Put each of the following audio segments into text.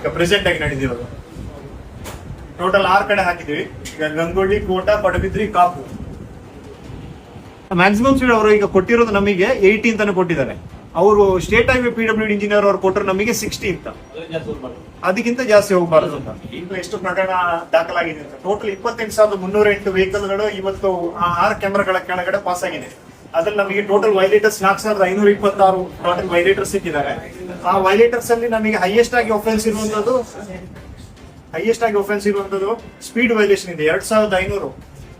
ಈಗ ಪ್ರೆಸೆಂಟ್ ಆಗಿ ನಡೆದಿರೋದು. ಟೋಟಲ್ 6 ಕಡೆ ಹಾಕಿದ್ವಿ. ಈಗ ಗಂಗೊಳ್ಳಿ, ಕೋಟ, ಪಡುಬಿದ್ರಿ, ಕಾಪು. ಮ್ಯಾಕ್ಸಿಮಮ್ ಸ್ಪೀಡ್ ಅವರು ಈಗ ಕೊಟ್ಟಿರೋದು ನಮಗೆ 80 ಅಂತಾನೆ ಕೊಟ್ಟಿದ್ದಾರೆ. ಅವರು ಸ್ಟೇಟ್ ಹೈವೇ PWD ಇಂಜಿನಿಯರ್ ಅವರು ಕೊಟ್ಟರು ನಮಗೆ 60 ಅಂತ. ಅದಕ್ಕಿಂತ ಜಾಸ್ತಿ ಹೋಗಬಾರದು ಅಂತ. ಈಗ ಎಷ್ಟು ಪ್ರಕರಣ ದಾಖಲಾಗಿದೆ ಅಂತ ಟೋಟಲ್ 28,308 ವೆಹಿಕಲ್ಗಳು ಇವತ್ತು 6 ಕ್ಯಾಮೆರಾಗಳ ಕೆಳಗಡೆ ಪಾಸ್ ಆಗಿದೆ. ಅದ್ರಲ್ಲಿ ನಮಗೆ ಟೋಟಲ್ ವೈಲೇಟರ್ಸ್ 4,526 ಟೋಟಲ್ ವೈಲೇಟರ್ಸ್ ಸಿಕ್ಕಿದ್ದಾರೆ. ಆ ವೈಲೇಟರ್ಸ್ ಅಲ್ಲಿ ನಮಗೆ ಹೈಯೆಸ್ಟ್ ಆಗಿ ಒಫೆನ್ಸ್ ಇರುವಂತದ್ದು ಸ್ಪೀಡ್ ವೈಲೇಷನ್ ಇದೆ 2,500.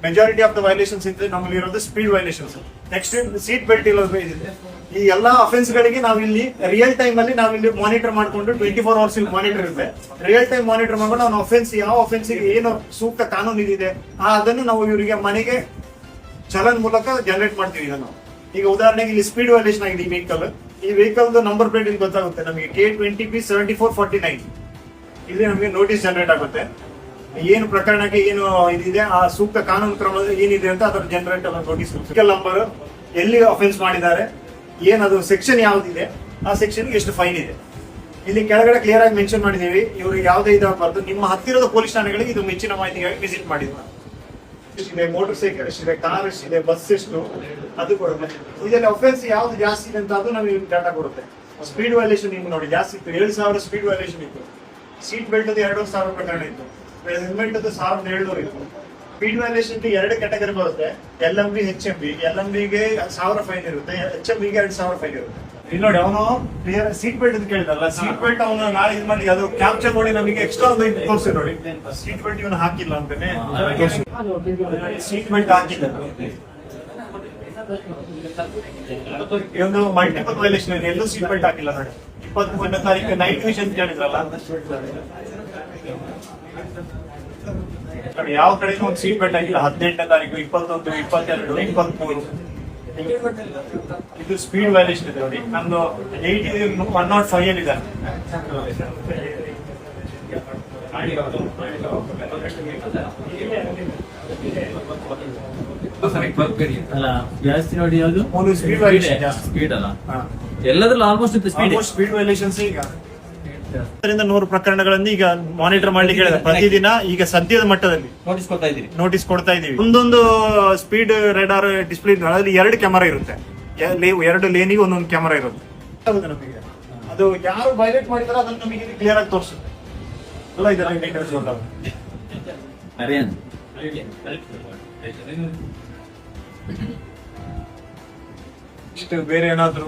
ಮೆಜಾರಿಟಿ ಆಫ್ ದ ವೈಲೇಷನ್ಸ್ ಇದೆ ನಮ್ಮಲ್ಲಿ ಇರೋದು speed violations. Next seat belt ಇರೋದು ಇದೆ. ಈ ಎಲ್ಲಾ ಅಫೆನ್ಸ್ ಗಳಿಗೆ ನಾವಿಲ್ಲಿ ರಿಯಲ್ ಟೈಮ್ ಅಲ್ಲಿ ನಾವಿಲ್ಲಿ ಮಾನಿಟರ್ ಮಾಡ್ಕೊಂಡು 24 ಅವರ್ಸ್ ಮಾನಿಟರ್ ಇರುತ್ತೆ. ರಿಯಲ್ ಟೈಮ್ ಮಾನಿಟರ್ ಮಾಡ್ಕೊಂಡು ನಾವು ಯಾವ ಅಫೆನ್ಸಿಗೆ ಏನು ಸೂಕ್ತ ಕಾನೂನು ಇದಿದೆ ಅದನ್ನು ನಾವು ಇವರಿಗೆ ಮನೆಗೆ ಚಲನ್ ಮೂಲಕ ಜನರೇಟ್ ಮಾಡ್ತೀವಿ. ಇದನ್ನು ಈಗ ಉದಾಹರಣೆಗೆ ಇಲ್ಲಿ ಸ್ಪೀಡ್ ವೈಲೇಷನ್ ಆಗಿದೆ ಈ ವೆಹಿಕಲ್ ನಂಬರ್ ಪ್ಲೇಟ್ ಇಲ್ಲಿ ಗೊತ್ತಾಗುತ್ತೆ ನಮಗೆ K20P7449. ಇಲ್ಲಿ ನಮಗೆ ನೋಟಿಸ್ ಜನರೇಟ್ ಆಗುತ್ತೆ. ಏನು ಪ್ರಕರಣಕ್ಕೆ ಏನು ಇದಿದೆ ಆ ಸೂಕ್ತ ಕಾನೂನು ಕ್ರಮ ಏನಿದೆ ಅಂತ ಅದರ ಜನರೇಟ್ ನೋಟಿಸ್. ವೆಹಿಕಲ್ ನಂಬರ್, ಎಲ್ಲಿ ಅಫೆನ್ಸ್ ಮಾಡಿದ್ದಾರೆ, ಏನದು ಸೆಕ್ಷನ್ ಯಾವ್ದಿದೆ, ಆ ಸೆಕ್ಷನ್ ಎಷ್ಟು ಫೈನ್ ಇದೆ ಇಲ್ಲಿ ಕೆಳಗಡೆ ಕ್ಲಿಯರ್ ಆಗಿ ಮೆನ್ಷನ್ ಮಾಡಿದೀವಿ. ಇವರು ಯಾವುದೇ ಇದಾಗಬಾರ್ದು. ನಿಮ್ಮ ಹತ್ತಿರದ ಪೊಲೀಸ್ ಠಾಣೆಗಳಿಗೆ ಇದು ಹೆಚ್ಚಿನ ಮಾಹಿತಿಗಾಗಿ ವಿಸಿಟ್ ಮಾಡಿದ್ವಿ. ಎಷ್ಟಿದೆ ಮೋಟರ್ ಸೈಕಲ್, ಎಷ್ಟಿದೆ ಕಾರ್, ಎಷ್ಟಿದೆ ಬಸ್, ಎಷ್ಟು ಅದು ಕೊಡುತ್ತೆ. ಇದರಲ್ಲಿ ಅಫೆನ್ಸ್ ಯಾವ್ದು ಜಾಸ್ತಿ ಇದೆ ಅಂತ ಅದು ನಮಗೆ ಡಾಟಾ ಕೊಡುತ್ತೆ. ಸ್ಪೀಡ್ ವೈಲೇಷನ್ ನಿಮ್ಗೆ ನೋಡಿ ಜಾಸ್ತಿ ಇತ್ತು, 7,000 ಸ್ಪೀಡ್ ವೈಲೇಷನ್ ಇತ್ತು. ಸೀಟ್ ಬೆಲ್ಟ್ 2,000 ಪ್ರಕರಣ ಇತ್ತು. ಹೆಲ್ಮೆಟ್ 1,700 ಇತ್ತು. ಸ್ಪೀಡ್ ವೈಲೇಷನ್ 2 ಕ್ಯಾಟಗರಿ ಬರುತ್ತೆ, LMB, HMB. LMB ಗೆ 1,000 ಫೈನ್ ಇರುತ್ತೆ, HMB ಗೆ 2,000 ಫೈನ್ ಇರುತ್ತೆ. ಇಲ್ಲಿ ನೋಡಿ ಅವನು ಸೀಟ್ ಬೆಲ್ಟ್ ಅಂತ ಕೇಳಿದಲ್ಲ, ಸೀಟ್ ಬೆಲ್ಟ್ ಅವನು ನಾಳೆ ಇದು ಮಾಡಿ ಅದು ಕ್ಯಾಪ್ಚರ್ ಮಾಡಿ ನಮಗೆ ಎಕ್ಸ್ಟ್ರಾ ತೋರಿಸಿ ನೋಡಿ. ಸೀಟ್ ಬೆಲ್ಟ್ ಇವನು ಹಾಕಿಲ್ಲ ಅಂತಾನೆ, ಸೀಟ್ ಬೆಲ್ಟ್ ಹಾಕಿಲ್ಲ. ಇವನು ಮಲ್ಟಿಪಲ್ ವೈಲೇಷನ್ ಇದೆ, ಎಲ್ಲೂ ಸೀಟ್ ಬೆಲ್ಟ್ ಹಾಕಿಲ್ಲ ನೋಡಿ. 21ನೇ ತಾರೀಕು ನೈಟ್ ವಿಷನ್ ಕೇಳಿದ್ರಲ್ಲ, ಯಾವ ಕಡೆ ಒಂದು ಸೀಟ್ ಬೆಲ್ಟ್ ಆಗಿಲ್ಲ. 18ನೇ ತಾರೀಕು, 21, 22, 23 ಇದು ಸ್ಪೀಡ್ ವೈಲೇಷನ್ ಇದೆ ನೋಡಿ. ನಮ್ದು 105 ಅಲ್ಲಿ ಇದೆ. ಜಾಸ್ತಿ ನೋಡಿ ಯಾವುದು ಸ್ಪೀಡ್ ಅಲ್ಲ, ಎಲ್ಲದ್ರಲ್ಲೂ ಆಲ್ಮೋಸ್ಟ್ ಸ್ಪೀಡ್ ವೈಲೇಷನ್ಸ್. ಈಗ 100 ಪ್ರಕರಣಗಳನ್ನು ಈಗ ಮಾನಿಟರ್ ಮಾಡ್ಲಿಕ್ಕೆ ಹೇಳಿದ್ರೆ ಪ್ರತಿದಿನ ಈಗ ಸದ್ಯದ ಮಟ್ಟದಲ್ಲಿ ನೋಟಿಸ್ ಕೊಡ್ತಾ ಇದೀವಿ. ಒಂದೊಂದು ಸ್ಪೀಡ್ ರೇಡಾರ್ ಡಿಸ್ಪ್ಲೇ ಅದರಲ್ಲಿ 2 ಕ್ಯಾಮೆರಾ ಇರುತ್ತೆ, 2 ಲೇನಿಗೆ ಒಂದೊಂದು ಕ್ಯಾಮೆರಾ ಇರುತ್ತೆ. ನಮಗೆ ಅದು ಯಾರು ವೈಲೇಟ್ ಮಾಡಿದಾರೆ ಅದನ್ನು ನಮಗೆ ಕ್ಲಿಯರ್ ಆಗಿ ತೋರಿಸುತ್ತೆ. ಎಲ್ಲ ಇದರಲ್ಲಿ ಇಷ್ಟು ಬೇರೆ ಏನಾದ್ರು